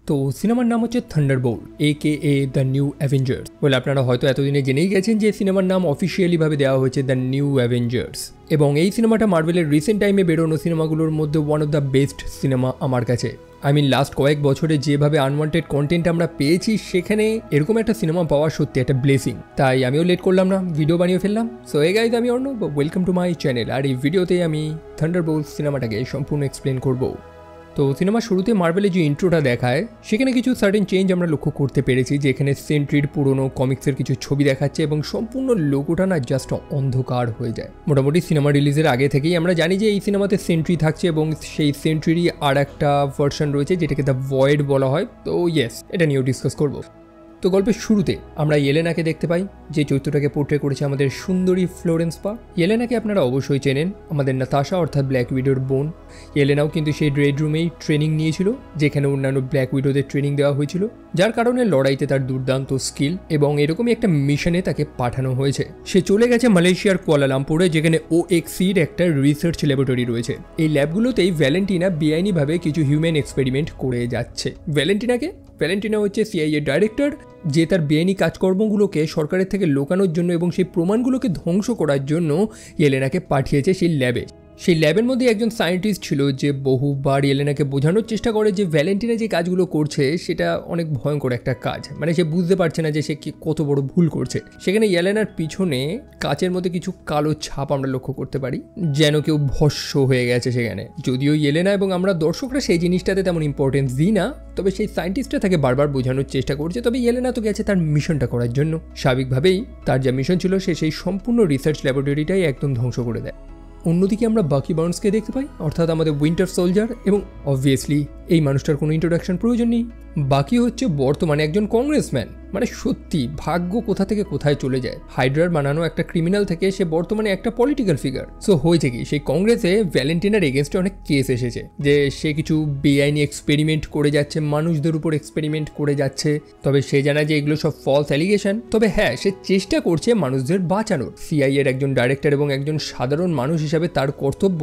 তো সিনেমার নাম হচ্ছে Thunderbolt AKA the new Avengers. বলে আপনারা হয়তো এতদিনে জেনেই গেছেন যে সিনেমার নাম অফিসিয়ালিভাবে দেওয়া হয়েছে দ্য নিউ অ্যাভেঞ্জার্স, এবং এই সিনেমাটা মার্ভেলের রিসেন্ট টাইমে বেরোনো সিনেমাগুলোর মধ্যে one of the best cinema আমার কাছে। লাস্ট কয়েক বছরে যেভাবে আনওয়ান্টেড কন্টেন্ট আমরা পেয়েছি, সেখানে এরকম একটা সিনেমা পাওয়া সত্যি একটা ব্লেসিং। তাই আমিও লেট করলাম না, ভিডিও বানিয়ে ফেললাম। সো এই গাইজ, আমি Arnab, welcome to my channel. আর এই ভিডিওতে আমি থান্ডারবোল্ট সিনেমাটাকে সম্পূর্ণ এক্সপ্লেন করবো। তো সিনেমার শুরুতে মার্ভেলের যে ইন্ট্রোটা দেখায়, সেখানে কিছু সার্টেন চেঞ্জ আমরা লক্ষ্য করতে পেরেছি, যে এখানে সেন্ট্রির পুরনো কমিক্সের কিছু ছবি দেখাচ্ছে এবং সম্পূর্ণ লোগোটা না জাস্ট অন্ধকার হয়ে যায়। মোটামুটি সিনেমা রিলিজের আগে থেকেই আমরা জানি যে এই সিনেমাতে সেন্ট্রি থাকছে, এবং সেই সেন্ট্রিরই আর একটা ভার্সন রয়েছে যেটাকে দ্য ভয়েড বলা হয়। তো ইয়েস, এটা নিয়েও ডিসকাস করবো। তো গল্পের শুরুতে আমরা ইয়েলেনাকে দেখতে পাই, যে চরিত্রটাকে পোর্ট্রে করেছে আমাদের সুন্দরী ফ্লোরেন্স পা। ইয়েলেনাকে আপনারা অবশ্যই চেনেন, আমাদের নাতাশা অর্থাৎ ব্ল্যাক উইডোর বোন। ইয়েলেনাও কিন্তু সেই রেড রুমেই ট্রেনিং নিয়েছিল, যেখানে অন্যান্য ব্ল্যাক উইডোদের ট্রেনিং দেওয়া হয়েছিল, যার কারণে লড়াইতে তার দুর্দান্ত স্কিল, এবং এরকমই একটা মিশনে তাকে পাঠানো হয়েছে। সে চলে গেছে মালয়েশিয়ার কুয়ালালামপুরে, যেখানে OXCর একটা রিসার্চ ল্যাবরেটরি রয়েছে। এই ল্যাবগুলোতেই ভ্যালেন্টিনা বেআইনিভাবে কিছু হিউম্যান এক্সপেরিমেন্ট করে যাচ্ছে। ভ্যালেন্টিনা হচ্ছে CIA ডাইরেক্টর, যে তার বেআইনি কাজকর্মগুলোকে সরকারের থেকে লুকানোর জন্য এবং সেই প্রমাণগুলোকে ধ্বংস করার জন্য ইয়েলেনাকে পাঠিয়েছে সেই ল্যাবে। সেই ল্যাবের মধ্যে একজন সায়েন্টিস্ট ছিল, যে বহুবার ইয়েলেনাকে বোঝানোর চেষ্টা করে যে ভ্যালেন্টিনা যে কাজগুলো করছে সেটা অনেক ভয়ঙ্কর একটা কাজ। সে বুঝতে পারছে না যে সে কত বড় ভুল করছে। সেখানে ইয়েলেনার পিছনে কাচের মধ্যে কিছু কালো ছাপ আমরা লক্ষ্য করতে পারি, যেন কেউ ভস্য হয়ে গেছে সেখানে। যদিও ইয়েলেনা এবং আমরা দর্শকরা সেই জিনিসটাতে তেমন ইম্পর্টেন্স দিই না, তবে সেই সায়েন্টিস্টটা তাকে বারবার বোঝানোর চেষ্টা করছে। তবে ইয়েলেনা তো গেছে তার মিশনটা করার জন্য। স্বাভাবিকভাবেই তার যা মিশন ছিল, সে সেই সম্পূর্ণ রিসার্চ ল্যাবরেটরিটাই একদম ধ্বংস করে দেয়। অন্যদিকে আমরা বাকি বার্নসকে দেখতে পাই, অর্থাৎ আমাদের উইন্টার সোলজার, এবং অবভিয়াসলি এই মানুষটার কোনো ইন্ট্রোডাকশন প্রয়োজন নেই। বাকি হচ্ছে বর্তমানে একজন কংগ্রেসম্যান। সত্যি ভাগ্য কোথা থেকে কোথায় চলে যায়। হাইড্রার বানানো একটা ক্রিমিনাল থেকে সে বর্তমানে একটা পলিটিক্যাল ফিগার। সো হয়েছে কি, সেই কংগ্রেসে ভ্যালেন্টিনার এগেনস্টে অনেক কেস এসেছে, যে সে কিছু বেআইনি এক্সপেরিমেন্ট করে যাচ্ছে, মানুষদের উপর এক্সপেরিমেন্ট করে যাচ্ছে। তবে সে জানা যে এগুলো সব ফলস অ্যালিগেশন। তবে হ্যাঁ, সে চেষ্টা করছে মানুষদের বাঁচানোর। CIA এর একজন ডাইরেক্টর এবং একজন সাধারণ মানুষ হিসাবে তার কর্তব্য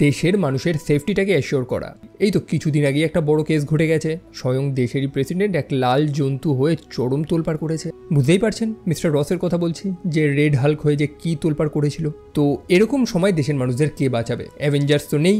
দেশের মানুষের সেফটিটাকে অ্যাসিওর করা। এই তো কিছুদিন আগে একটা বড় কেস ঘটে গেছে, স্বয়ং দেশেরই প্রেসিডেন্ট এক লাল জন্তু হয়ে চরম তোলপাড় করেছে। বুঝতেই পারছেন মিস্টার রসের কথা বলছি, যে রেড হাল্ক হয়ে যে কি তোলপাড় করেছিল। তো এরকম সময় দেশের মানুষদের কে বাঁচাবে? অ্যাভেঞ্জার্স তো নেই।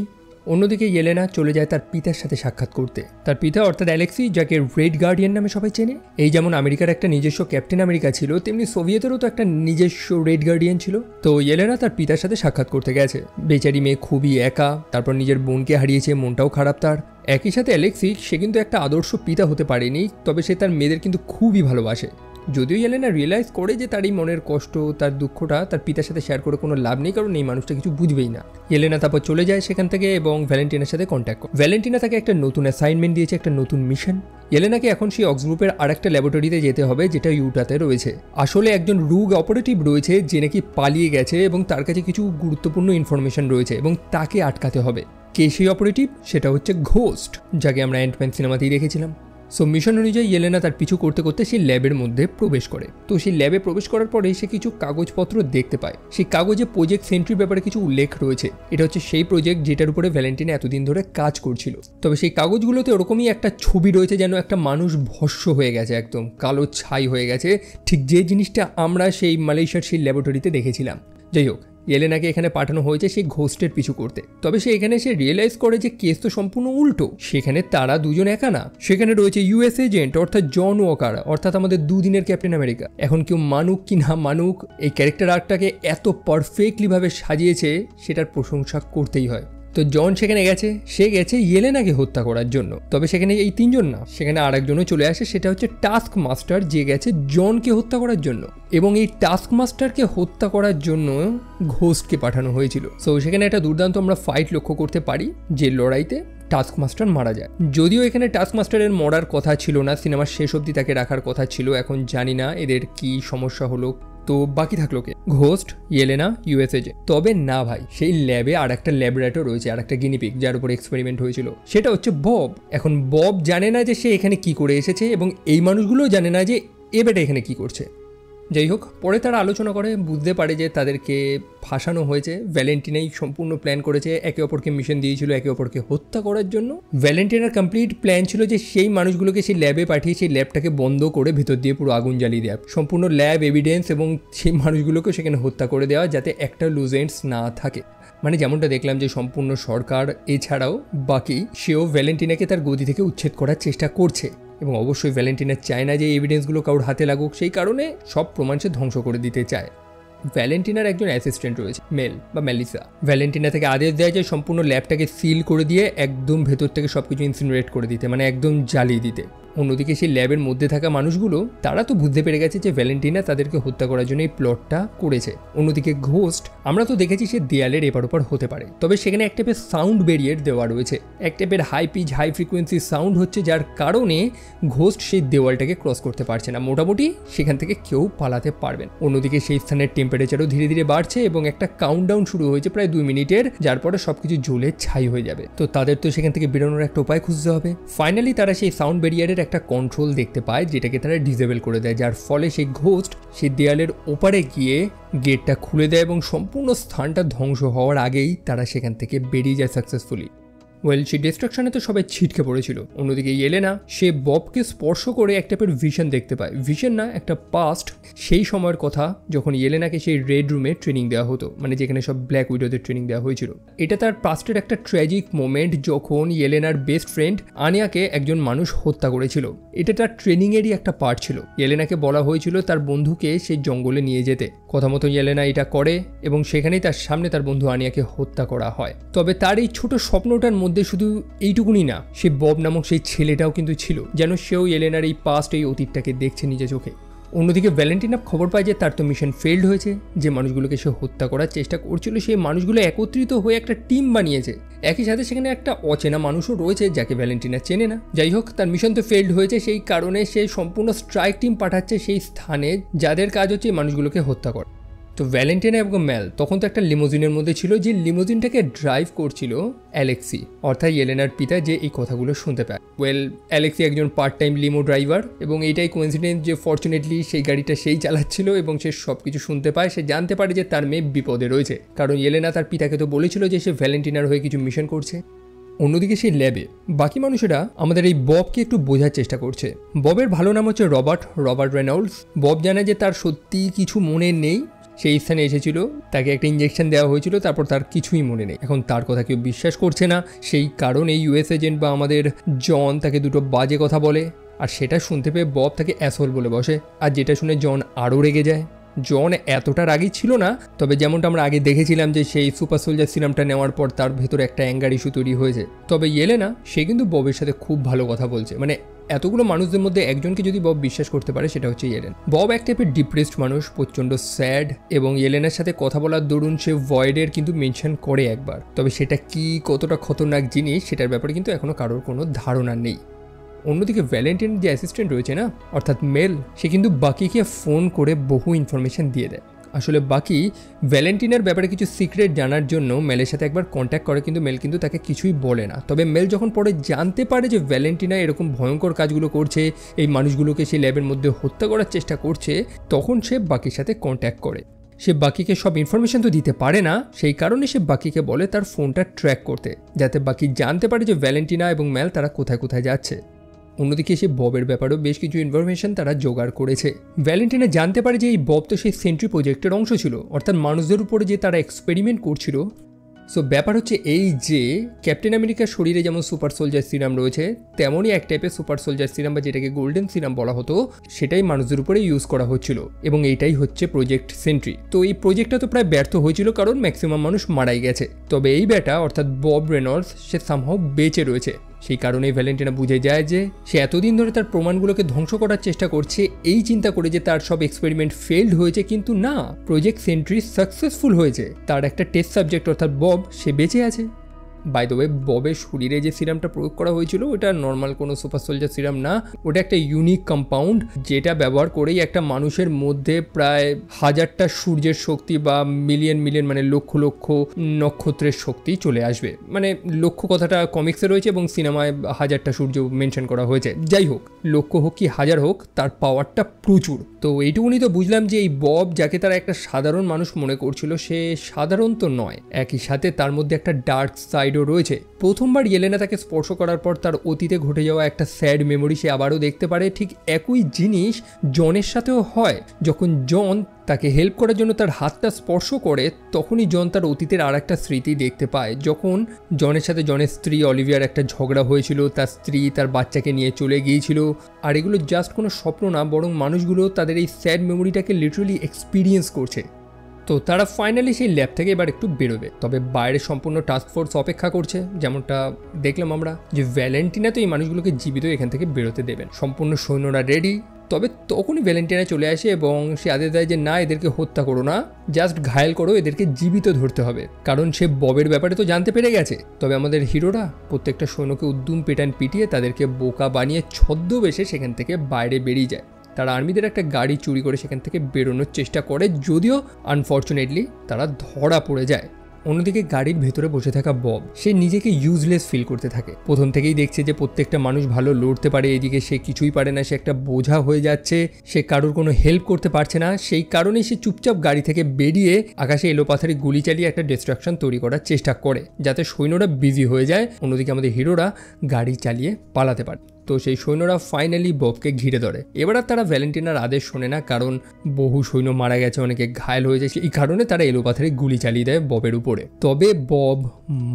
অন্যদিকে ইয়েলেনা চলে যায় তার পিতার সাথে সাক্ষাৎ করতে। তার পিতা অর্থাৎ অ্যালেক্সি, যাকে রেড গার্ডিয়ান নামে সবাই চেনে। এই যেমন আমেরিকার একটা নিজস্ব ক্যাপ্টেন আমেরিকা ছিল, তেমনি সোভিয়েতেরও তো একটা নিজস্ব রেড গার্ডিয়ান ছিল। তো ইয়েলেনা তার পিতার সাথে সাক্ষাৎ করতে গেছে। বেচারি মেয়ে খুবই একা, তারপর নিজের বোনকে হারিয়েছে, মনটাও খারাপ তার। একই সাথে অ্যালেক্সি, সে কিন্তু একটা আদর্শ পিতা হতে পারেনি, তবে সে তার মেয়েদের কিন্তু খুবই ভালোবাসে। যদিও ইয়েলেনা রিয়েলাইজ করে যে তার এই মনের কষ্ট, তার দুঃখটা তার পিতার সাথে শেয়ার করে কোনো লাভ নেই, কারণ এই মানুষটা কিছু বুঝবেই না। ইয়েলেনা তারপর চলে যায় সেখান থেকে এবং ভ্যালেন্টিনার সাথে কন্ট্যাক্ট করে। ভ্যালেন্টিনা তাকে একটা নতুন অ্যাসাইনমেন্ট দিয়েছে, একটা নতুন মিশন। ইয়েলেনাকে এখন সেই অক্স গ্রুপের আরেকটা ল্যাবরেটরিতে যেতে হবে, যেটা ইউটাতে রয়েছে। আসলে একজন রুগ অপারেটিভ রয়েছে, যে নাকি পালিয়ে গেছে এবং তার কাছে কিছু গুরুত্বপূর্ণ ইনফরমেশন রয়েছে, এবং তাকে আটকাতে হবে। কে সেই অপারেটিভ? সেটা হচ্ছে ঘোস্ট, যাকে আমরা অ্যান্টম্যান সিনেমাতেই দেখেছিলাম। সো মিশন অনুযায়ী ইয়েলেনা তার পিছু করতে করতে সেই ল্যাবের মধ্যে প্রবেশ করে। তো সেই ল্যাবে প্রবেশ করার পরে সে কিছু কাগজপত্র দেখতে পায়। সেই কাগজে প্রজেক্ট সেন্ট্রির ব্যাপারে কিছু উল্লেখ রয়েছে। এটা হচ্ছে সেই প্রজেক্ট যেটার উপরে ভ্যালেন্টিনা এতদিন ধরে কাজ করছিল। তবে সেই কাগজগুলোতে ওরকমই একটা ছবি রয়েছে, যেন একটা মানুষ ভস্য হয়ে গেছে, একদম কালো ছাই হয়ে গেছে, ঠিক যে জিনিসটা আমরা সেই মালয়েশিয়ার সেই ল্যাবরেটরিতে দেখেছিলাম। যাই হোক, ইয়েলেনাকে এখানে পাঠানো হয়েছে সেই ঘোস্টের পিছু করতে। তবে সে এখানে সে রিয়েলাইজ করে যে কেস তো সম্পূর্ণ উল্টো। সেখানে তারা দুজন একা না, সেখানে রয়েছে US এজেন্ট অর্থাৎ জন ওয়াকার, অর্থাৎ আমাদের দুদিনের ক্যাপ্টেন আমেরিকা। এখন কেউ মানুক কি না মানুক, এই ক্যারেক্টার আর্টটাকে এত পারফেক্টলি ভাবে সাজিয়েছে, সেটার প্রশংসা করতেই হয়। তো জন সেখানে গেছে, সে গেছে ইয়েলেনাকে হত্যা করার জন্য। তবে সেখানে এই তিনজন না, সেখানে আরেকজনও চলে আসে, সেটা হচ্ছে টাস্ক মাস্টার, যে গেছে জনকে হত্যা করার জন্য। এবং এই টাস্ক মাস্টারকে হত্যা করার জন্য ঘোস্টকে পাঠানো হয়েছিল। সো সেখানে একটা দুর্দান্ত আমরা ফাইট লক্ষ্য করতে পারি, যে লড়াইতে টাস্ক মাস্টার মারা যায়। যদিও এখানে টাস্ক মাস্টারের মরার কথা ছিল না, সিনেমার শেষ অবধি তাকে রাখার কথা ছিল। এখন জানি না এদের কি সমস্যা হলো। তো বাকি থাকলো কে? Ghost, Yelena, US agent. তবে না ভাই, সেই ল্যাবে আর একটা ল্যাবরেটর রয়েছে, আর একটা গিনিপিগ, যার উপর এক্সপেরিমেন্ট হয়েছিল, সেটা হচ্ছে বব। এখন বব জানে না যে সে এখানে কি করে এসেছে, এবং এই মানুষগুলো জানে না যে এ বেটা এখানে কি করছে। যাই হোক, পরে তারা আলোচনা করে বুঝতে পারে যে তাদেরকে ফাঁসানো হয়েছে। ভ্যালেন্টিনাই সম্পূর্ণ প্ল্যান করেছে, একে অপরকে মিশন দিয়েছিল একে অপরকে হত্যা করার জন্য। ভ্যালেন্টিনার কমপ্লিট প্ল্যান ছিল যে সেই মানুষগুলোকে সেই ল্যাবে পাঠিয়ে সেই ল্যাবটাকে বন্ধ করে ভিতর দিয়ে পুরো আগুন জ্বালিয়ে দেওয়া, সম্পূর্ণ ল্যাব এভিডেন্স এবং সেই মানুষগুলোকে সেখানে হত্যা করে দেওয়া যাতে একটা লুজ এন্ডস না থাকে। মানে যেমনটা দেখলাম যে সম্পূর্ণ সরকার এছাড়াও বাকি সেও ভ্যালেন্টিনাকে তার গদি থেকে উচ্ছেদ করার চেষ্টা করছে এবং অবশ্যই ভ্যালেন্টিনা চায় না যে এই এভিডেন্সগুলো কারোর হাতে লাগুক, সেই কারণে সব প্রমাণ সে ধ্বংস করে দিতে চায়। ভ্যালেন্টিনার একজন অ্যাসিস্ট্যান্ট রয়েছে, মেল বা মেলিসা। ভ্যালেন্টিনা থেকে আদেশ দেয় যে সম্পূর্ণ ল্যাবটাকে সিল করে দিয়ে একদম ভেতর থেকে সব কিছু ইনসিনারেট করে দিতে, মানে একদম জ্বালিয়ে দিতে। অন্যদিকে সেই ল্যাবের মধ্যে থাকা মানুষগুলো তারা তো বুঝতে পেরে গেছে যে ভ্যালেন্টিনা তাদেরকে হত্যা করার জন্য এই প্লটটা করেছে। অন্যদিকে ঘোস্ট আমরা তো দেখেছি সে দেয়ালের এপার ওপার হতে পারে, তবে সেখানে এক টাইপের সাউন্ড ব্যারিয়ার দেওয়া রয়েছে, এক টাইপের high pitch high frequency sound হচ্ছে, যার কারণে ঘোস্ট সেই দেওয়ালটাকে ক্রস করতে পারছে না, মোটামুটি সেখান থেকে কেউ পালাতে পারবেন। অন্যদিকে সেই স্থানের টেম্পারেচারও ধীরে ধীরে বাড়ছে এবং একটা কাউন্টডাউন শুরু হয়েছে প্রায় 2 মিনিটের, যার পরে সবকিছু জ্বলে ছাই হয়ে যাবে। তো তাদের তো সেখান থেকে বেরোনোর একটা উপায় খুঁজতে হবে। ফাইনালি তারা সেই সাউন্ড ব্যারিয়ারের একটা কন্ট্রোল দেখতে পায়, যেটাকে তারা ডিসেবল করে দেয়, যার ফলে সেই ঘোস্ট সেই দেয়ালের ওপারে গিয়ে গেটটা খুলে দেয় এবং সম্পূর্ণ স্থানটা ধ্বংস হওয়ার আগেই তারা সেখান থেকে বেরিয়ে যায় সাকসেসফুলি। সেই ডিস্ট্রাকশনে তো সবাই ছিটকে পড়েছিল। অন্যদিকে ইয়েলেনা সে ববকে স্পর্শ করে এক টাইপের ভিশন দেখতে পায়, ভিশন না একটা পাস্ট, সেই সময়ের কথা যখন ইয়েলেনাকে সেই রেড রুমে ট্রেনিং দেওয়া হতো, মানে যেখানে সব ব্ল্যাক উইডোদের ট্রেনিং দেওয়া হয়েছিল। এটা তার পাস্টের একটা ট্র্যাজিক মোমেন্ট যখন ইয়েলেনার বেস্ট ফ্রেন্ড আনিয়াকে একজন মানুষ হত্যা করেছিল। এটা তার ট্রেনিংয়েরই একটা পার্ট ছিল। ইয়েলেনাকে বলা হয়েছিল তার বন্ধুকে সেই জঙ্গলে নিয়ে যেতে, কথা মতো ইয়েলেনা এটা করে এবং সেখানেই তার সামনে তার বন্ধু আনিয়াকে হত্যা করা হয়। তবে তার এই ছোট স্বপ্নটার মধ্যে শুধু এইটুকুনি না, সে বব নামক সেই ছেলেটাও কিন্তু ছিল, যেন সেও ইয়েলেনার এই পাস্ট এই অতীতটাকে দেখছে নিজে চোখে। অন্যদিকে ভ্যালেন্টিনা খবর পায় যে তার তো মিশন ফেল্ড হয়েছে, যে মানুষগুলোকে সে হত্যা করার চেষ্টা করছিল সেই মানুষগুলো একত্রিত হয়ে একটা টিম বানিয়েছে। একই সাথে সেখানে একটা অচেনা মানুষও রয়েছে যাকে ভ্যালেন্টিনা চেনে না। যাই হোক, তার মিশন তো ফেল্ড হয়েছে, সেই কারণে সে সম্পূর্ণ স্ট্রাইক টিম পাঠাচ্ছে সেই স্থানে যাদের কাজ হচ্ছে এই মানুষগুলোকে হত্যা করা। তো ভ্যালেন্টিনা এবং ম্যাল তখন তো একটা লিমোজিনের মধ্যে ছিল, যে লিমোজিনটাকে ড্রাইভ করছিল অ্যালেক্সি, অর্থাৎ ইয়েলেনার পিতা, যে এই কথাগুলো শুনতে পায়। অ্যালেক্সি একজন পার্ট টাইম লিমো ড্রাইভার এবং এইটাই কোইন্সিডেন্স যে ফর্চুনেটলি সেই গাড়িটা সেই চালাচ্ছিল এবং সে সব কিছু শুনতে পায়। সে জানতে পারে যে তার মেয়ে বিপদে রয়েছে, কারণ ইয়েলেনা তার পিতাকে তো বলেছিল যে সে ভ্যালেন্টিনার হয়ে কিছু মিশন করছে। অন্যদিকে সেই ল্যাবে বাকি মানুষেরা আমাদের এই ববকে একটু বোঝার চেষ্টা করছে। ববের ভালো নাম হচ্ছে রবার্ট রেনল্ডস। বব জানে যে তার সত্যি কিছু মনে নেই, সেই স্থানে এসেছিল, তাকে একটা ইঞ্জেকশন দেওয়া হয়েছিল, তারপর তার কিছুই মনে নেই। এখন তার কথা কেউ বিশ্বাস করছে না, সেই কারণে ইউএস এজেন্ট বা আমাদের জন তাকে দুটো বাজে কথা বলে, আর সেটা শুনতে পেয়ে বব তাকে অ্যাসহোল বলে বসে। আর যেটা শুনে জন আরও রেগে যায়। জন এতটা রাগী ছিল না, তবে যেমনটা আমরা আগে দেখেছিলাম যে সেই সুপার সোলজার সিরামটা নেওয়ার পর তার ভেতরে একটা অ্যাঙ্গার ইস্যু তৈরি হয়েছে। তবে ইয়েলেনা সে কিন্তু ববের সাথে খুব ভালো কথা বলছে, মানে এতগুলো মানুষদের মধ্যে একজনকে যদি বব বিশ্বাস করতে পারে সেটা হচ্ছে ইয়েলেন। বব এক টাইপের ডিপ্রেসড মানুষ, প্রচণ্ড স্যাড, এবং ইয়েলেনার সাথে কথা বলার দরুন সে ভয়েডের কিন্তু মেনশন করে একবার, তবে সেটা কি কতটা খতরনাক জিনিস সেটার ব্যাপারে কিন্তু এখনো কারোর কোনো ধারণা নেই। অন্যদিকে ভ্যালেন্টিনের যে অ্যাসিস্ট্যান্ট রয়েছে না, অর্থাৎ মেল, সে কিন্তু বাকিকে ফোন করে বহু ইনফরমেশন দিয়ে দেয়। আসলে বাকি ভ্যালেন্টিনার ব্যাপারে কিছু সিক্রেট জানার জন্য মেলের সাথে একবার কন্ট্যাক্ট করে, কিন্তু মেল কিন্তু তাকে কিছুই বলে না। তবে মেল যখন পরে জানতে পারে যে ভ্যালেন্টিনা এরকম ভয়ঙ্কর কাজগুলো করছে, এই মানুষগুলোকে সেই ল্যাবের মধ্যে হত্যা করার চেষ্টা করছে, তখন সে বাকির সাথে কন্ট্যাক্ট করে। সে বাকিকে সব ইনফরমেশন তো দিতে পারে না, সেই কারণে সে বাকিকে বলে তার ফোনটা ট্র্যাক করতে, যাতে বাকি জানতে পারে যে ভ্যালেন্টিনা এবং মেল তারা কোথায় কোথায় যাচ্ছে। অন্যদিকে সে ববের ব্যাপারেও বেশ কিছু ইনফরমেশন তারা জোগাড় করেছে। ভ্যালেন্টিনা জানতে পারে যে এই বব তো সেই সেন্ট্রি প্রজেক্টের অংশ ছিল, অর্থাৎ মানুষদের উপরে যে তারা এক্সপেরিমেন্ট করছিল। সো ব্যাপার হচ্ছে এই যে ক্যাপ্টেন আমেরিকার শরীরে যেমন সুপার সোলজার সিরাম রয়েছে, তেমনই এক টাইপের সুপার সোলজার সিরাম বা যেটাকে গোল্ডেন সিরাম বলা হতো, সেটাই মানুষদের উপরে ইউজ করা হচ্ছিল, এবং এইটাই হচ্ছে প্রজেক্ট সেন্ট্রি। তো এই প্রজেক্টটা তো প্রায় ব্যর্থ হয়েছিল, কারণ ম্যাক্সিমাম মানুষ মারাই গেছে। তবে এই ব্যাটা অর্থাৎ বব রেনল্ডস সে সামহাও বেঁচে রয়েছে। সেই কারণেই ভ্যালেন্টিনা বুঝে যায় যে সে এতদিন ধরে তার প্রমাণগুলোকে ধ্বংস করার চেষ্টা করছে, এই চিন্তা করে যে তার সব এক্সপেরিমেন্ট ফেলড হয়েছে, কিন্তু না, প্রজেক্ট সেন্ট্রি সাকসেসফুল হয়েছে। তার একটা টেস্ট সাবজেক্ট অর্থাৎ বব সে বেঁচে আছে। বাই দ্য ওয়ে, ববের শরীরে যে সিরামটা প্রয়োগ করা হয়েছিল ওটা নর্মাল কোনো সুপার সোলজার সিরাম না, ওটা একটা ইউনিক কম্পাউন্ড যেটা ব্যবহার করেই একটা মানুষের মধ্যে প্রায় 1000টা সূর্যের শক্তি বা মিলিয়ন মানে লক্ষ লক্ষ নক্ষত্রের শক্তি চলে আসবে। মানে লক্ষ কথাটা কমিক্সে রয়েছে এবং সিনেমায় 1000টা সূর্য মেনশন করা হয়েছে। যাই হোক, লক্ষ হোক কি 1000 হোক, তার পাওয়ারটা প্রচুর। তো এইটুকুনি তো বুঝলাম যে এই বব, যাকে তারা একটা সাধারণ মানুষ মনে করছিল, সে সাধারণ তো নয়, একই সাথে তার মধ্যে একটা ডার্ক সাইডও রয়েছে। প্রথমবার ইয়েলেনা তাকে স্পর্শ করার পর তার অতীতে ঘটে যাওয়া একটা স্যাড মেমোরি সে আবারও দেখতে পারে। ঠিক একই জিনিস জনের সাথেও হয়। যখন জন তাকে হেল্প করার জন্য তার হাতটা স্পর্শ করে, তখনই জন তার অতীতের আর একটা স্মৃতি দেখতে পায়। যখন জনের সাথে জনের স্ত্রী অলিভিয়ার একটা ঝগড়া হয়েছিল, তার স্ত্রী তার বাচ্চাকে নিয়ে চলে গিয়েছিল, আর এগুলো জাস্ট কোনো স্বপ্ন না, বরং মানুষগুলো তাদের এই স্যাড মেমোরিটাকে লিটারালি এক্সপিরিয়েন্স করছে। তো তারা ফাইনালি সেই ল্যাব থেকে এবার একটু বেরোবে, তবে বাইরে সম্পূর্ণ টাস্ক ফোর্স অপেক্ষা করছে। যেমনটা দেখলাম আমরা যে ভ্যালেন্টিনা তো এই মানুষগুলোকে জীবিত এখান থেকে বেরোতে দেবেন, সম্পূর্ণ সৈন্যরা রেডি। তবে তখনই ভ্যালেন্টিনা চলে আসে এবং সে আদেশ দেয় যে না, এদেরকে হত্যা করো না, জাস্ট ঘায়েল করো, এদেরকে জীবিত ধরতে হবে, কারণ সে ববের ব্যাপারে তো জানতে পেরে গেছে। তবে আমাদের হিরোরা প্রত্যেকটা সৈন্যকে উদ্যম পেটান পিটিয়ে তাদেরকে বোকা বানিয়ে ছদ্মবেশে সেখান থেকে বাইরে বেরিয়ে যায়। তারা আর্মিদের একটা গাড়ি চুরি করে সেখান থেকে বেরোনোর চেষ্টা করে, যদিও আনফর্চুনেটলি তারা ধরা পড়ে যায়। অন্যদিকে গাড়ির ভেতরে বসে থাকা বব, সে নিজেকে ইউজলেস ফিল করতে থাকে। প্রথম থেকেই দেখছে যে প্রত্যেকটা মানুষ ভালো লড়তে পারে, এদিকে সে কিছুই পারে না, সে একটা বোঝা হয়ে যাচ্ছে, সে কারোর কোনো হেল্প করতে পারছে না। সেই কারণেই সে চুপচাপ গাড়ি থেকে বেরিয়ে আকাশে এলোপাথারি গুলি চালিয়ে একটা ডিস্ট্রাকশন তৈরি করার চেষ্টা করে, যাতে সৈন্যরা বিজি হয়ে যায়। অন্যদিকে আমাদের হিরোরা গাড়ি চালিয়ে পালাতে পারে। তো সেই সৈন্যরা ফাইনালি ববকে ঘিরে ধরে। এবার আর তারা ভ্যালেন্টিনার আদেশ শোনে না, কারণ বহু সৈন্য মারা গেছে, অনেকে ঘায়েল হয়ে যায়। এই কারণে তারা এলোপাথারি গুলি চালিয়ে দেয় ববের উপরে। তবে বব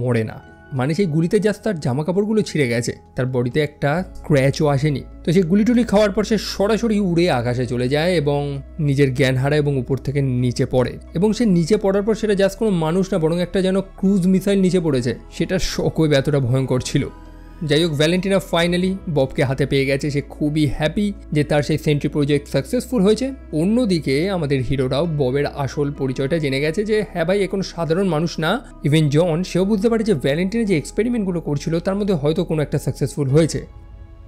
মরে না, মানে সেই গুলিতে জাস্ট তার জামা কাপড়গুলো ছিঁড়ে গেছে, তার বডিতে একটা স্ক্র্যাচও আসেনি। তো সেই গুলি টুলি খাওয়ার পর সে সরাসরি উড়ে আকাশে চলে যায় এবং নিজের জ্ঞান হারায় এবং উপর থেকে নিচে পড়ে। এবং সে নিচে পড়ার পর সেটা জাস্ট কোনো মানুষ না, বরং একটা যেন ক্রুজ মিসাইল নিচে পড়েছে। সেটার শকওয়েভ এতটা ভয়ঙ্কর ছিল। যাই হোক, ভ্যালেন্টিনা ফাইনালি ববকে হাতে পেয়ে গেছে। সে খুবই হ্যাপি যে তার সেই সেন্ট্রি প্রজেক্ট সাকসেসফুল হয়েছে। অন্যদিকে আমাদের হিরোরাও ববের আসল পরিচয়টা জেনে গেছে যে হ্যাঁ ভাই, এ কোনো সাধারণ মানুষ না। ইভেন জন, সেও বুঝতে পারে যে ভ্যালেন্টিনা যে এক্সপেরিমেন্টগুলো করছিল তার মধ্যে হয়তো কোনো একটা সাকসেসফুল হয়েছে।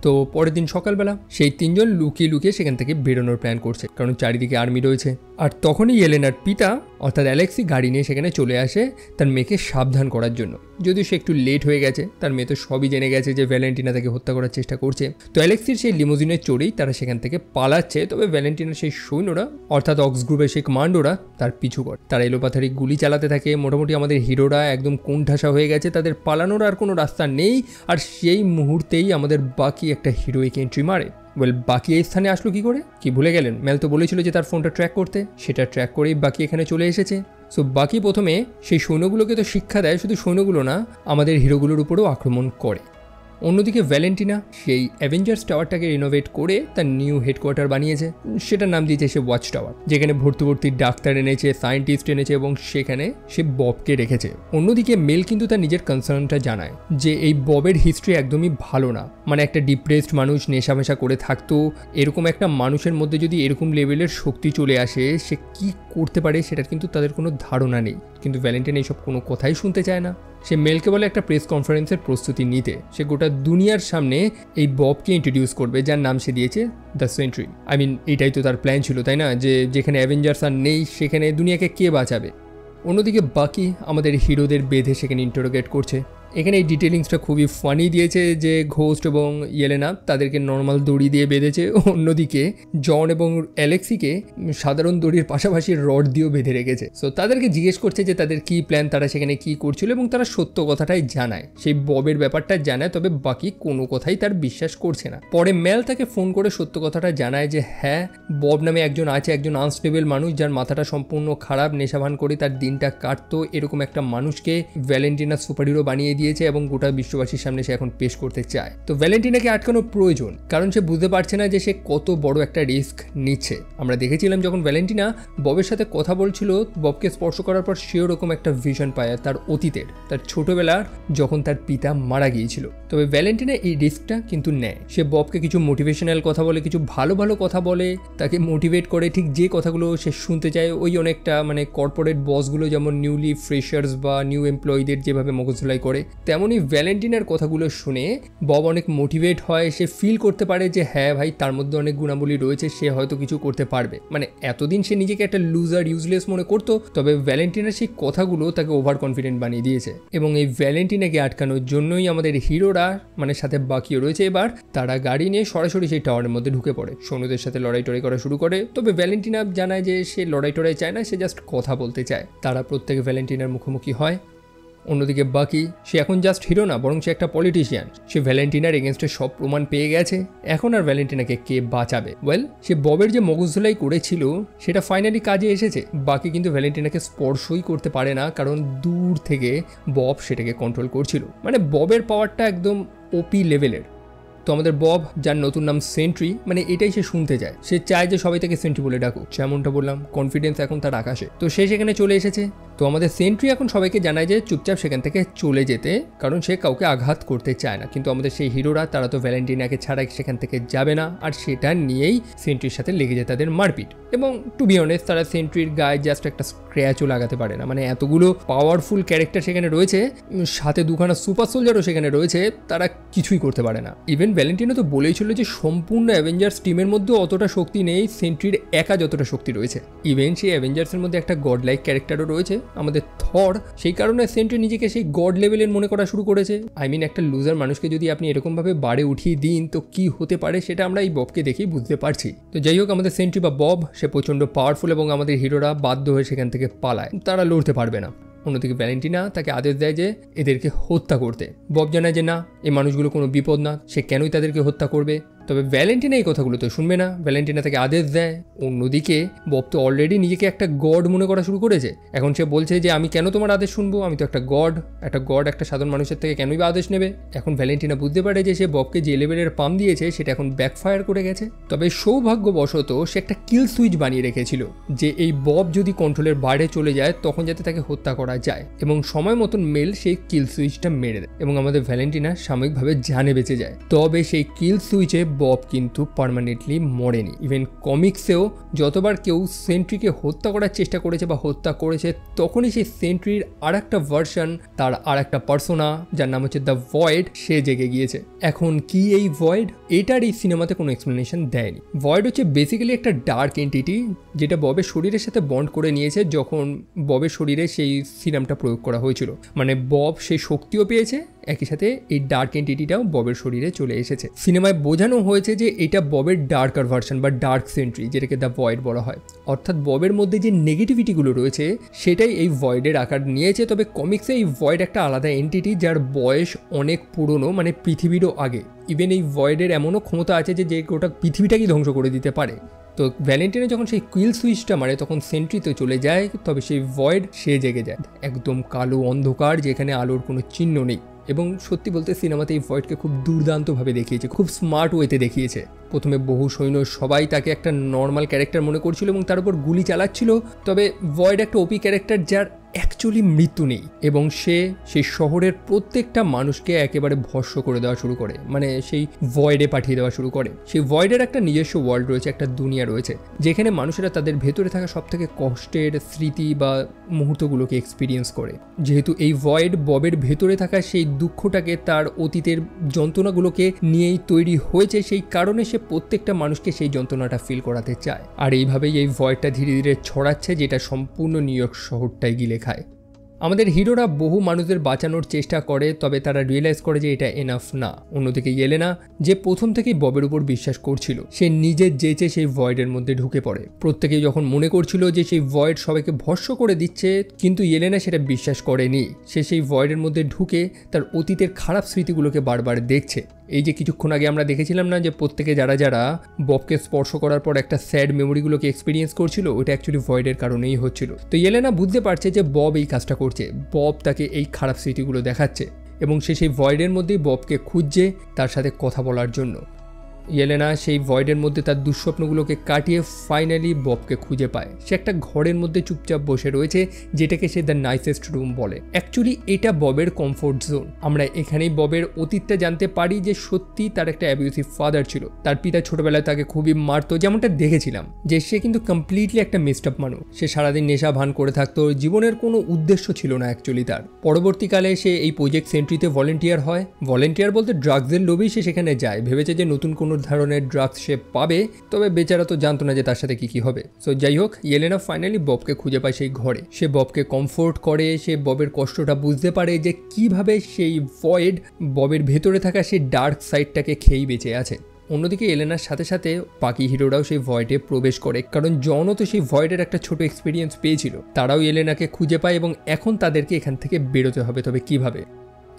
তো পরের দিন সকালবেলা সেই তিনজন লুকিয়ে লুকিয়ে সেখান থেকে বেরোনোর প্ল্যান করছে, কারণ চারিদিকে আর্মি রয়েছে। আর তখনই ইয়েলেনার পিতা অর্থাৎ অ্যালেক্সি গাড়ি নিয়ে সেখানে চলে আসে তার মেয়েকে সাবধান করার জন্য। যদিও সে একটু লেট হয়ে গেছে, তার মেয়ে তো সবই জেনে গেছে যে ভ্যালেন্টিনা তাকে হত্যা করার চেষ্টা করছে। তো অ্যালেক্সির সেই লিমোজিনে চড়েই তারা সেখান থেকে পালাচ্ছে। তবে ভ্যালেন্টিনার সেই সৈন্যরা অর্থাৎ অক্স গ্রুপের সেই কমান্ডোরা তার পিছু করে। তারা এলোপাথারি গুলি চালাতে থাকে। মোটামুটি আমাদের হিরোরা একদম কোণঠাসা হয়ে গেছে, তাদের পালানোর আর কোনো রাস্তা নেই। আর সেই মুহূর্তেই আমাদের বাকি একটা হিরোইক এন্ট্রি মারে। বাকি এই স্থানে আসলো কি করে, কি ভুলে গেলেন? মেল তো বলেছিল যে তার ফোনটা ট্র্যাক করতে, সেটা ট্র্যাক করেই বাকি এখানে চলে এসেছে। সো বাকি প্রথমে সেই সৈন্যগুলোকে তো শিক্ষা দেয়, শুধু সৈন্যগুলো না, আমাদের হিরোগুলোর উপরেও আক্রমণ করে। অন্যদিকে ভ্যালেন্টিনা সেই অ্যাভেঞ্জার্স টাওয়ারটাকে রিনোভেট করে তার নিউ হেডকোয়ার্টার বানিয়েছে। সেটার নাম দিয়েছে সে ওয়াচ টাওয়ার, যেখানে ভর্তি ভর্তি ডাক্তার এনেছে, সায়েন্টিস্ট এনেছে এবং সেখানে সে ববকে রেখেছে। অন্যদিকে মেল কিন্তু তার নিজের কনসার্নটা জানায় যে এই ববের হিস্ট্রি একদমই ভালো না। মানে একটা ডিপ্রেসড মানুষ নেশামেশা করে থাকতো, এরকম একটা মানুষের মধ্যে যদি এরকম লেভেলের শক্তি চলে আসে, সে কি করতে পারে সেটার কিন্তু তাদের কোনো ধারণা নেই। কিন্তু ভ্যালেন্টিনা এইসব কোনো কথাই শুনতে চায় না। সে মেলকে বলে একটা প্রেস কনফারেন্সের প্রস্তুতি নিতে। সে গোটা দুনিয়ার সামনে এই ববকে ইন্ট্রোডিউস করবে, যার নাম সে দিয়েছে দ্য সেন্ট্রি। এটাই তো তার প্ল্যান ছিল, তাই না? যে যেখানে অ্যাভেঞ্জার্স আর নেই সেখানে দুনিয়াকে কে বাঁচাবে। অন্যদিকে বাকি আমাদের হিরোদের বেঁধে সেখানে ইন্টারোগেট করছে। এখানে এই ডিটেলিংসটা খুবই ফানি দিয়েছে যে ঘোস্ট এবং ইয়েলেনা তাদেরকে নর্মাল দড়ি দিয়ে বেঁধেছে, অন্যদিকে জন এবং অ্যালেক্সিকে সাধারণ দড়ির পাশাপাশি রড দিয়েও বেঁধে রেখেছে। সো তাদেরকে জিজ্ঞেস করছে যে তাদের কি প্ল্যান, তারা সেখানে কি করছিল, এবং তারা সত্য কথাটাই জানায়, সেই ববের ব্যাপারটা জানায়। তবে বাকি কোনো কথাই তার বিশ্বাস করছে না। পরে মেল তাকে ফোন করে সত্য কথাটা জানায় যে হ্যাঁ, বব নামে একজন আছে, একজন আনস্টেবল মানুষ যার মাথাটা সম্পূর্ণ খারাপ, নেশাভান করে তার দিনটা কাটতো। এরকম একটা মানুষকে ভ্যালেন্টিনা সুপারহিরো বানিয়ে দিয়েছে এবং গোটা বিশ্ববাসীর সামনে সে এখন পেশ করতে চায়। তো ভ্যালেন্টিনাকে আটকানো প্রয়োজন, কারণ সে বুঝতে পারছে না যে সে কত বড় একটা রিস্ক নিচ্ছে। আমরা দেখেছিলাম যখন ভ্যালেন্টিনা ববের সাথে কথা বলছিল, ববকে স্পর্শ করার পর সে ওরকম একটা ভিশন পায় তার অতীতের, তার ছোটবেলার যখন তার পিতা মারা গিয়েছিল। তবে ভ্যালেন্টিনা এই রিস্কটা কিন্তু নেয়। সে ববকে কিছু মোটিভেশনাল কথা বলে, কিছু ভালো ভালো কথা বলে, তাকে মোটিভেট করে, ঠিক যে কথাগুলো সে শুনতে চায়। ওই অনেকটা কর্পোরেট বসগুলো যেমন নিউলি ফ্রেশার্স বা নিউ এমপ্লয়ীদের যেভাবে মগজধোলাই করে, তেমনই ভ্যালেন্টিনার কথাগুলো শুনে বব অনেক মোটিভেট হয়। সে ফিল করতে পারে যে হ্যাঁ ভাই, তার মধ্যে অনেক গুণাবলী রয়েছে, সে হয়তো কিছু করতে পারবে। মানে এতদিন সে নিজেকে একটা লুজার, ইউজলেস মনে করতো, তবে ভ্যালেন্টিনার সেই কথাগুলো তাকে ওভার কনফিডেন্ট বানিয়ে দিয়েছে। এবং এই ভ্যালেন্টিনাকে আটকানোর জন্যই আমাদের হিরোরা, মানে সাথে বাকিও রয়েছে, এবার তারা গাড়ি নিয়ে সরাসরি সেই টাওয়ারের মধ্যে ঢুকে পড়ে, সৈন্যদের সাথে লড়াই টড়াই করা শুরু করে। তবে ভ্যালেন্টিনা জানায় যে সে লড়াই টড়াই চায় না, সে জাস্ট কথা বলতে চায়। তারা প্রত্যেকে ভ্যালেন্টিনার মুখোমুখি হয়। অন্যদিকে বাকি, সে এখন জাস্ট হিরো না, বরং সে একটা পলিটিশিয়ান। সে ভ্যালেন্টিনার এগেনস্টে সব প্রমাণ পেয়ে গেছে। এখন আর ভ্যালেন্টিনাকে কে বাঁচাবে? ওয়েল, সে ববের যে মগজধোলাই করেছিল সেটা ফাইনালি কাজে এসেছে। বাকি কিন্তু ভ্যালেন্টিনাকে স্পর্শই করতে পারে না, কারণ দূর থেকে বব সেটাকে কন্ট্রোল করছিল। মানে ববের পাওয়ারটা একদম ওপি লেভেলের। তো আমাদের বব, যার নতুন নাম সেন্ট্রি, মানে এটাই সে শুনতে চায়। সে চায় যে সবাই তাকে সেন্ট্রি বলে ডাকুক। যেমনটা বললাম, কনফিডেন্স এখন তার আকাশে। তো সে সেখানে চলে এসেছে। তো আমাদের সেন্ট্রি এখন সবাইকে জানায় যে চুপচাপ সেখান থেকে চলে যেতে, কারণ সে কাউকে আঘাত করতে চায় না। কিন্তু আমাদের সেই হিরোরা, তারা তো ভ্যালেন্টিনাকে ছাড়া সেখান থেকে যাবে না, আর সেটা নিয়েই সেন্ট্রির সাথে লেগে যায় তাদের মারপিট। এবং টু বি অনেস্ট, তারা সেন্ট্রির গায়ে জাস্ট একটা স্ক্র্যাচও লাগাতে পারে না। মানে এতগুলো পাওয়ারফুল ক্যারেক্টার সেখানে রয়েছে, সাথে দুখানা সুপার সোলজারও সেখানে রয়েছে, তারা কিছুই করতে পারে না। ইভেন ভ্যালেন্টিনো তো বলেইছিল যে সম্পূর্ণ অ্যাভেঞ্জার্স টিমের মধ্যে অতটা শক্তি নেই সেন্ট্রির একা যতটা শক্তি রয়েছে। ইভেন সেই অ্যাভেঞ্জার্সের মধ্যে একটা গড লাইক ক্যারেক্টারও রয়েছে, আমাদের থর। সেই কারণে সেন্ট্রি নিজেকে সেই গড লেভেলের মনে করা শুরু করেছে। আই মিন, একটা লুজার মানুষকে যদি আপনি এরকমভাবে বাড়ে উঠিয়ে দিন, তো কি হতে পারে সেটা আমরা এই ববকে দেখেই বুঝতে পারছি। তো যাই হোক, আমাদের সেন্ট্রি বা বব, সে প্রচণ্ড পাওয়ারফুল এবং আমাদের হিরোরা বাধ্য হয়ে সেখান থেকে পালায়, তারা লড়তে পারবে না। অন্যদিকে ভ্যালেন্টিনা তাকে আদেশ দেয় যে এদেরকে হত্যা করতে। বব জানায় যে না, এই মানুষগুলো কোনো বিপদ না, সে কেনই তাদেরকে হত্যা করবে। তবে ভ্যালেন্টিনা এই কথাগুলো তো শুনবে না। ভ্যালেন্টিনা তাকে আদেশ দেয়। অন্যদিকে বব তো অলরেডি নিজেকে একটা গড মনে করা শুরু করেছে। এখন সে বলছে যে আমি কেন তোমার আদেশ শুনবো, আমি তো একটা গড। একটা সাধারণ মানুষের থেকে কেনই বা আদেশ নেবে। এখন ভ্যালেন্টিনা বুঝতে পারে যে সে ববকে যে লেভেলের পাম দিয়েছে সেটা এখন ব্যাকফায়ার করে গেছে। তবে সৌভাগ্যবশত সে একটা কিল সুইচ বানিয়ে রেখেছিল, যে এই বব যদি কন্ট্রোলের বাইরে চলে যায় তখন যাতে তাকে হত্যা করা যায়। এবং সময় মতন মেল সেই কিল সুইচটা মেরে দেয় এবং আমাদের ভ্যালেন্টিনা সাময়িকভাবে জানে বেঁচে যায়। তবে সেই কিল সুইচে বব কিন্তু পার্মানেন্টলি মরেনি। ইভেন কমিক্সেও যতবার কেউ সেন্ট্রিকে হত্যা করার চেষ্টা করেছে বা হত্যা করেছে, তখনই সেই সেন্ট্রির আর একটা ভার্সন, তার আর একটা পার্সোনা, যার নাম হচ্ছে দ্য ভয়েড, সে জেগে গিয়েছে। এখন কি এই ভয়েড? এটার এই সিনেমাতে কোনো এক্সপ্লেনেশন দেয়নি। ভয়েড হচ্ছে বেসিক্যালি একটা ডার্ক এন্টিটি, যেটা ববের শরীরের সাথে বন্ড করে নিয়েছে যখন ববের শরীরে সেই সিরামটা প্রয়োগ করা হয়েছিল। মানে বব সেই শক্তিও পেয়েছে, একই সাথে এই ডার্ক এন্টিটিটাও ববের শরীরে চলে এসেছে। সিনেমায় বোঝানো হয়েছে যে এটা ববের ডার্কার ভার্সন বা ডার্ক সেন্ট্রি, যেটাকে দ্য ভয়েড বলা হয়। অর্থাৎ ববের মধ্যে যে নেগেটিভিটিগুলো রয়েছে সেটাই এই ভয়েডের আকার নিয়েছে। তবে কমিক্সে এই ভয়েড একটা আলাদা এন্টিটি, যার বয়স অনেক পুরনো, মানে পৃথিবীরও আগে। ইভেন এই ভয়েডের এমনও ক্ষমতা আছে যে গোটা পৃথিবীটাকেই ধ্বংস করে দিতে পারে। তো ভ্যালেন্টিনা যখন সেই কিল সুইচটা মারে তখন সেন্ট্রি তো চলে যায়, তবে সেই ভয়েড সে জেগে যায়। একদম কালো অন্ধকার, যেখানে আলোর কোনো চিহ্ন নেই। এবং সত্যি বলতে সিনেমাতে এই ভয়েডকে খুব দুর্দান্তভাবে দেখিয়েছে, খুব স্মার্ট ওয়েতে দেখিয়েছে। প্রথমে বহু সৈন্য সবাই তাকে একটা নর্মাল ক্যারেক্টার মনে করছিল এবং তার উপর গুলি চালাচ্ছিল। তবে ভয়েড একটা ওপি ক্যারেক্টার, যার অ্যাকচুয়ালি মৃত্যু নেই, এবং সে সেই শহরের প্রত্যেকটা মানুষকে একেবারে ভস্ম করে দেওয়া শুরু করে, মানে সেই ভয়েডে পাঠিয়ে দেওয়া শুরু করে। সেই ভয়েডের একটা নিজস্ব ওয়ার্ল্ড রয়েছে, একটা দুনিয়া রয়েছে, যেখানে মানুষেরা তাদের ভেতরে থাকা সব থেকে কষ্টের স্মৃতি বা মুহূর্তগুলোকে এক্সপিরিয়েন্স করে। যেহেতু এই ভয়েড ববের ভেতরে থাকা সেই দুঃখটাকে, তার অতীতের যন্ত্রণাগুলোকে নিয়েই তৈরি হয়েছে, সেই কারণে সে প্রত্যেকটা মানুষকে সেই যন্ত্রণাটা ফিল করাতে চায়। আর এইভাবেই এই ভয়েডটা ধীরে ধীরে ছড়াচ্ছে, যেটা সম্পূর্ণ নিউ ইয়র্ক শহরটাই গিলে খায়। আমাদের হিরোরা বহু মানুষদের বাঁচানোর চেষ্টা করে, তবে তারা রিয়েলাইজ করে যে এটা এনাফ না। অন্যদিকে ইয়েলেনা, যে প্রথম থেকেই ববের উপর বিশ্বাস করছিল, সে নিজের যেচে সেই ভয়েডের মধ্যে ঢুকে পড়ে। প্রত্যেকেই যখন মনে করছিল যে সেই ভয়েড সবাইকে ভস্ম করে দিচ্ছে, কিন্তু ইয়েলেনা সেটা বিশ্বাস করেনি। সে সেই ভয়েডের মধ্যে ঢুকে তার অতীতের খারাপ স্মৃতিগুলোকে বারবার দেখছে। এই যে কিছুক্ষণ আগে আমরা দেখেছিলাম না, যে প্রত্যেকে যারা যারা ববকে স্পর্শ করার পর একটা স্যাড মেমোরিগুলোকে এক্সপিরিয়েন্স করছিল, ওটা অ্যাকচুয়ালি ভয়েডের কারণেই হচ্ছিল। তো ইয়েলেনা বুঝতে পারছে যে বব এই কাজটা করছে, বব তাকে এই খারাপ স্মৃতিগুলো দেখাচ্ছে, এবং সে সেই ভয়েডের মধ্যেই ববকে খুঁজছে তার সাথে কথা বলার জন্য। ইয়েলেনা সেই ভয়েডের মধ্যে তার দুঃস্বপ্নগুলোকে কাটিয়ে ফাইনালি ববকে খুঁজে পায়। সে একটা ঘরের মধ্যে চুপচাপ বসে রয়েছে, যেটাকে সে দ্য নাইসেস্ট রুম বলে। অ্যাকচুয়ালি এটা ববের কমফোর্ট জোন। আমরা এখানেই ববের অতীতটা জানতে পারি যে সত্যি তার একটা অ্যাবিউসিভ ফাদার ছিল। তার পিতা ছোটবেলায় তাকে খুবই মারতো, যেমনটা দেখেছিলাম যে সে কিন্তু কমপ্লিটলি একটা মিসড আপ মানুষ। সে সারাদিন নেশা ভান করে থাকতো, জীবনের কোনো উদ্দেশ্য ছিল না অ্যাকচুয়ালি তার। পরবর্তীকালে সে এই প্রজেক্ট সেন্ট্রিতে ভলেন্টিয়ার হয়। ভলেন্টিয়ার বলতে ড্রাগসের লোভেই সে সেখানে যায়, ভেবেছে যে নতুন কোনো ধরনের ড্রাগস সে পাবে, তবে বেচারা তো জানতো না যে তার সাথে কি হবে। সো যাই হোক, ইয়েলেনা ফাইনালি ববকে খুঁজে পায় সেই ঘরে। সে ববকে কমফোর্ট করে, সে ববের কষ্টটা বুঝতে পারে যে কিভাবে সেই ভয়েড ববের ভেতরে থাকা সেই ডার্ক সাইডটাকে খেয়েই বেঁচে আছে। অন্যদিকে এলেনার সাথে সাথে বাকি হিরোরাও সেই ভয়েডে প্রবেশ করে, কারণ জনও তো সেই ভয়েডের একটা ছোট এক্সপিরিয়েন্স পেয়েছিল। তারাও এলেনাকে খুঁজে পায় এবং এখন তাদেরকে এখান থেকে বেরোতে হবে। তবে কিভাবে?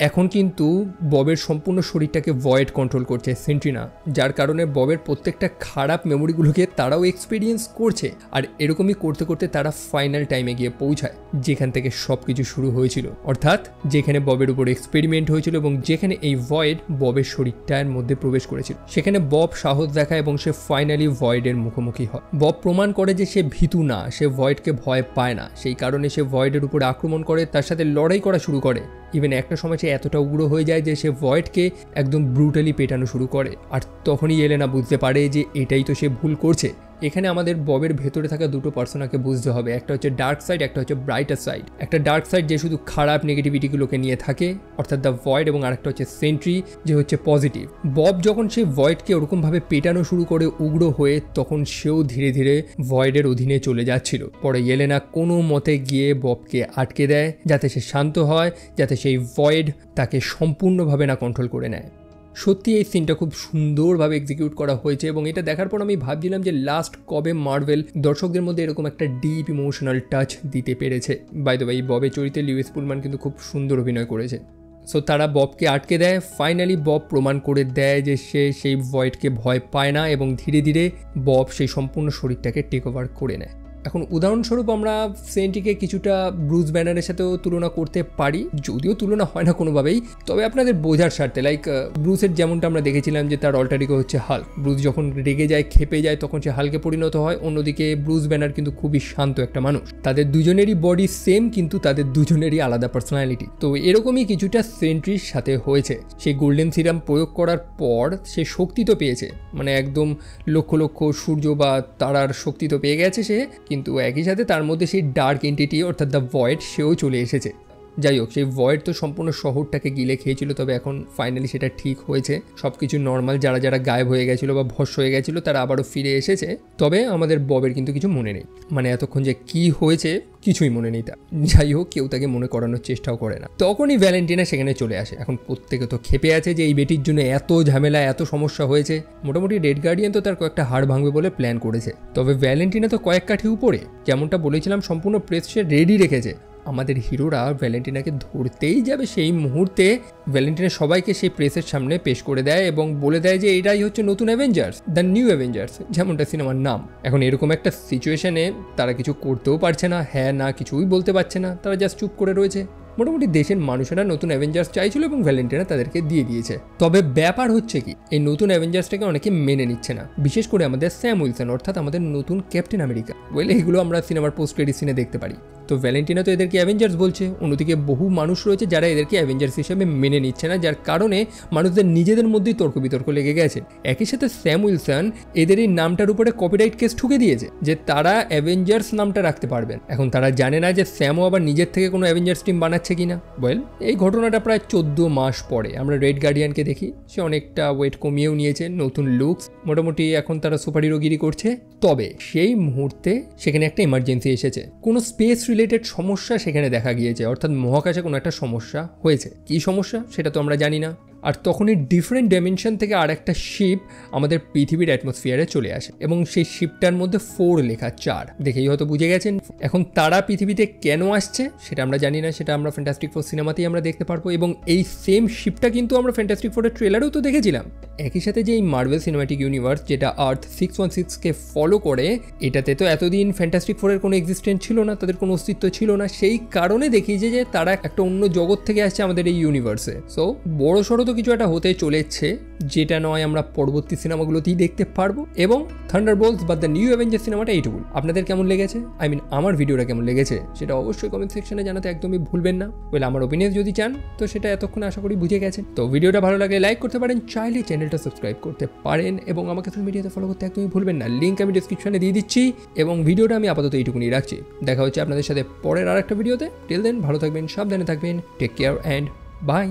এখন কিন্তু ববের সম্পূর্ণ শরীরটাকে ভয়েড কন্ট্রোল করছে সেন্ট্রিনা, যার কারণে ববের প্রত্যেকটা খারাপ মেমোরিগুলোকে তারাও এক্সপিরিয়েন্স করছে। আর এরকমই করতে করতে তারা ফাইনাল টাইমে গিয়ে পৌঁছায়, যেখান থেকে সব কিছু শুরু হয়েছিল, অর্থাৎ যেখানে ববের উপর এক্সপেরিমেন্ট হয়েছিল এবং যেখানে এই ভয়েড ববের শরীরটার মধ্যে প্রবেশ করেছিল। সেখানে বব সাহস দেখায় এবং সে ফাইনালি ভয়েডের মুখোমুখি হয়। বব প্রমাণ করে যে সে ভীতু না, সে ভয়েডকে ভয় পায় না। সেই কারণে সে ভয়েডের উপরে আক্রমণ করে, তার সাথে লড়াই করা শুরু করে। ইভেন একটা সময় সে এতটা উগ্র হয়ে যায় যে সে ভয়েডকে একদম ব্রুটালি পেটানো শুরু করে। আর তখনই এলেনা বুঝতে পারে যে এটাই তো সে ভুল করছে। এখানে আমাদের ববের ভেতরে থাকা দুটো পার্সোনাকে বুঝতে হবে, একটা হচ্ছে ডার্ক সাইড, একটা হচ্ছে ব্রাইটার সাইড। একটা ডার্ক সাইড যে শুধু খারাপ নেগেটিভিটিগুলোকে নিয়ে থাকে, অর্থাৎ দ্য ভয়েড, এবং আরেকটা হচ্ছে সেন্ট্রি যে হচ্ছে পজিটিভ। বব যখন সেই ভয়েডকে ওরকমভাবে পেটানো শুরু করে উগ্র হয়ে, তখন সেও ধীরে ধীরে ভয়েডের অধীনে চলে যাচ্ছিল। পরে ইয়েলেনা কোনো মতে গিয়ে ববকে আটকে দেয়, যাতে সে শান্ত হয়, যাতে সেই ভয়েড তাকে সম্পূর্ণভাবে না কন্ট্রোল করে নেয়। সত্যি এই সিনটা খুব সুন্দরভাবে এক্সিকিউট করা হয়েছে এবং এটা দেখার পর আমি ভাবছিলাম যে লাস্ট কবে মার্ভেল দর্শকদের মধ্যে এরকম একটা ডিপ ইমোশনাল টাচ দিতে পেরেছে। বাই দ্য ওয়ে, এই ববের চরিত্রে লুইস পুলম্যান কিন্তু খুব সুন্দর অভিনয় করেছে। সো তারা ববকে আটকে দেয়। ফাইনালি বব প্রমাণ করে দেয় যে সে সেই ভয়েডকে ভয় পায় না এবং ধীরে ধীরে বব সেই সম্পূর্ণ শরীরটাকে টেক ওভার করে নেয়। এখন উদাহরণস্বরূপ আমরা সেন্ট্রিকে কিছুটা ব্রুস ব্যানারের সাথেও তুলনা করতে পারি, যদিও তুলনা হয় না কোনোভাবেই, তবে আপনাদের বোঝার স্বার্থে। লাইক ব্রুসের যেমনটা আমরা দেখেছিলাম যে তার অল্টারিগো হচ্ছে হাল্ক। ব্রুস যখন রেগে যায়, খেপে যায়, তখন সে হাল্কে পরিণত হয়। অন্যদিকে ব্রুস ব্যানার কিন্তু খুবই শান্ত একটা মানুষ। তাদের দুজনেরই বডি সেম, কিন্তু তাদের দুজনেরই আলাদা পার্সোনালিটি। তো এরকমই কিছুটা সেন্ট্রির সাথে হয়েছে। সেই গোল্ডেন সিরাম প্রয়োগ করার পর সে শক্তি তো পেয়েছে, মানে একদম লক্ষ লক্ষ সূর্য বা তারার শক্তি তো পেয়ে গেছে সে, কিন্তু একই সাথে তার মধ্যে সেই ডার্ক এন্টিটি অর্থাৎ দ্য ভয়েড সেও চলে এসেছে। যাই হোক, সেই ভয়েড তো সম্পূর্ণ শহরটাকে গিলে খেয়েছিল, তবে এখন ফাইনালি সেটা ঠিক হয়েছে, সব কিছু নর্মাল। যারা যারা গায়েব হয়ে গেছিলো বা ভস্ম হয়ে গেছিলো তারা আবারও ফিরে এসেছে। তবে আমাদের ববের কিন্তু কিছু মনে নেই, মানে এতক্ষণ যে কি হয়েছে কিছুই মনে নেই তার। যাই হোক, কেউ তাকে মনে করানোর চেষ্টাও করে না। তখনই ভ্যালেন্টিনা সেখানে চলে আসে। এখন প্রত্যেকে তো ক্ষেপে আছে যে এই বেটির জন্য এত ঝামেলা, এত সমস্যা হয়েছে। মোটামুটি রেড গার্ডিয়ান তো তার কয়েকটা হাড় ভাঙবে বলে প্ল্যান করেছে, তবে ভ্যালেন্টিনা তো কয়েক কাঠি উপরে। যেমনটা বলেছিলাম, সম্পূর্ণ প্রেস সে রেডি রেখেছে। আমাদের হিরোরা ভ্যালেন্টিনাকে ধরতেই যাবে, সেই মুহূর্তে ভ্যালেন্টিনা সবাইকে সেই প্রেসের সামনে পেশ করে দেয় এবং বলে দেয় যে এটাই হচ্ছে নতুন অ্যাভেঞ্জার্স, দ্য নিউ অ্যাভেঞ্জার্স, যেমনটা সিনেমার নাম। এখন এরকম একটা সিচুয়েশনে তারা কিছু করতেও পারছে না, হ্যাঁ না কিছুই বলতে পারছে না, তারা জাস্ট চুপ করে রয়েছে। মোটামুটি দেশের মানুষেরা নতুন অ্যাভেঞ্জার্স চাইছিল এবং ভ্যালেন্টিনা তাদেরকে দিয়ে দিয়েছে। তবে ব্যাপার হচ্ছে কি, এই নতুন অ্যাভেঞ্জার্সটাকে অনেকে মেনে নিচ্ছে না, বিশেষ করে আমাদের স্যাম উইলসন, অর্থাৎ আমাদের নতুন ক্যাপ্টেন আমেরিকা। বলে এগুলো আমরা সিনেমার পোস্ট ক্রেডিট সিনে দেখতে পারি। তো ভ্যালেন্টিনা তো এদেরকে অ্যাভেঞ্জার্স বলছে, অন্যদিকে বহু মানুষ রয়েছে যারা এদেরকে অ্যাভেঞ্জার্স হিসেবে মেনে নিচ্ছে না, যার কারণে মানুষদের নিজেদের মধ্যেই তর্ক বিতর্ক লেগে গেছে। একই সাথে স্যাম উইলসন এদের এই নামটার উপরে কপিরাইট কেস ঠুকে দিয়েছে যে তারা অ্যাভেঞ্জার্স নামটা রাখতে পারবেন। এখন তারা জানে না যে স্যামও আবার নিজের থেকে কোনো অ্যাভেঞ্জার্স টিম বানাচ্ছে কিনা। ওয়েল, এই ঘটনাটা প্রায় 14 মাস পরে আমরা রেড গার্ডিয়ানকে দেখি। সে অনেকটা ওয়েট কমিয়েও নিয়েছে, নতুন লুকস, মোটামুটি এখন তারা সুপার হিরোগিরি করছে। তবে সেই মুহূর্তে সেখানে একটা ইমার্জেন্সি এসেছে, কোনো স্পেস রিলেটেড সমস্যা সেখানে দেখা গিয়েছে, অর্থাৎ মহাকাশে কোনো একটা সমস্যা হয়েছে। কি সমস্যা সেটা তো আমরা জানি না। আর তখনই ডিফারেন্ট ডাইমেনশন থেকে আর একটা শিপ আমাদের পৃথিবীর অ্যাটমসফিয়ারে চলে আসে এবং সেই শিপটার মধ্যে 4 লেখা, 4 দেখেই হয়তো বুঝে গেছেন। এখন তারা পৃথিবীতে কেন আসছে সেটা আমরা জানি না, সেটা আমরা ফ্যান্টাস্টিক ফোর সিনেমাতেই আমরা দেখতে পারবো। এবং এই সেম শিপটা কিন্তু আমরা ফ্যান্টাস্টিক ফোরের ট্রেলারেও তো দেখেছিলাম। একই সাথে যে এই মার্ভেল সিনেমাটিক ইউনিভার্স যেটা আর্থ 616কে ফলো করে, এটাতে তো এতদিন ফ্যান্টাস্টিক ফোরের কোনো এক্সিস্টেন্স ছিল না, তাদের কোনো অস্তিত্ব ছিল না। সেই কারণে দেখিয়েছে যে তারা একটা অন্য জগৎ থেকে আসছে আমাদের এই ইউনিভার্সে। সো বড় সড়ো তো কিছু একটা হতে চলেছে, যেটা নয় আমরা পরবর্তী সিনেমাগুলোতেই দেখতে পারবো। এবং থান্ডারবোল্টস বা দ্য নিউ অ্যাভেঞ্জার্স সিনেমাটা এইটুকু। আপনাদের কেমন লেগেছে, আমার ভিডিওটা কেমন লেগেছে সেটা অবশ্যই কমেন্ট সেকশনে জানাতে একদমই ভুলবেন না। আমার ওপিনিয়ন যদি চান তো সেটা এতক্ষণ আশা করি বুঝে গেছেন। তো ভিডিওটা ভালো লাগলে লাইক করতে পারেন, চাইলে চ্যানেলটা সাবস্ক্রাইব করতে পারেন এবং আমাকে সোশ্যাল মিডিয়াতে ফলো করতে একদমই ভুলবেন না। লিঙ্ক আমি ডিসক্রিপশনে দিয়ে দিচ্ছি এবং ভিডিওটা আমি আপাতত এইটুকুনি রাখছি। দেখা হচ্ছে আপনাদের সাথে পরের আরেকটা ভিডিওতে। টিল দেন ভালো থাকবেন, সাবধানে থাকবেন, টেক কেয়ার অ্যান্ড বাই।